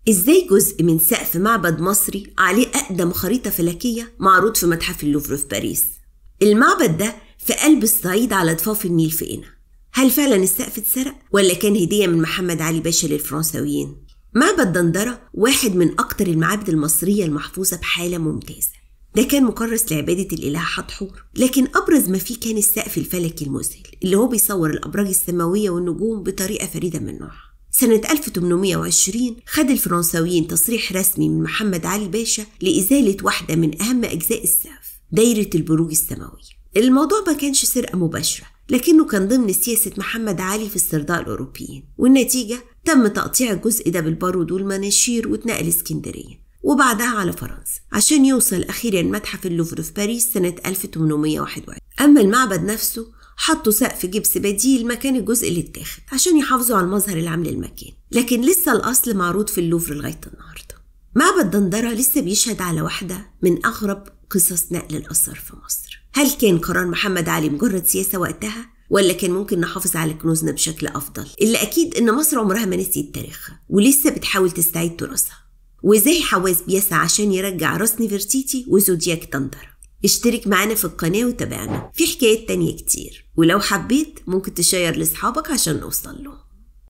ازاي جزء من سقف معبد مصري عليه أقدم خريطة فلكية معروض في متحف اللوفر في باريس؟ المعبد ده في قلب الصعيد على ضفاف النيل في قنا. هل فعلا السقف اتسرق ولا كان هدية من محمد علي باشا للفرنساويين؟ معبد دندرة واحد من أكتر المعابد المصرية المحفوظة بحالة ممتازة. ده كان مكرس لعبادة الإله حتحور، لكن أبرز ما فيه كان السقف الفلكي المذهل اللي هو بيصور الأبراج السماوية والنجوم بطريقة فريدة من نوعها. سنة 1820 خد الفرنساويين تصريح رسمي من محمد علي باشا لإزالة واحدة من أهم أجزاء السقف، دايرة البروج السماوية. الموضوع ما كانش سرقة مباشرة، لكنه كان ضمن سياسة محمد علي في استرضاء الأوروبيين، والنتيجة تم تقطيع الجزء ده بالبارود والمناشير واتنقل اسكندرية وبعدها على فرنسا عشان يوصل أخيرا متحف اللوفر في باريس سنة 1821. أما المعبد نفسه حطوا سقف جبس بديل مكان الجزء اللي اتاخد عشان يحافظوا على المظهر العام للمكان، لكن لسه الأصل معروض في اللوفر لغاية النهاردة. معبد دندرة لسه بيشهد على واحدة من أغرب قصص نقل الآثار في مصر. هل كان قرار محمد علي مجرد سياسة وقتها، ولا كان ممكن نحافظ على كنوزنا بشكل أفضل؟ اللي أكيد إن مصر عمرها ما نسيت تاريخها ولسه بتحاول تستعيد تراثها. وإزاي حواس بيسعى عشان يرجع راس نفرتيتي وزودياك دندرة. اشترك معانا في القناة وتابعنا، في حكايات تانية كتير، ولو حبيت ممكن تشير لأصحابك عشان نوصل له.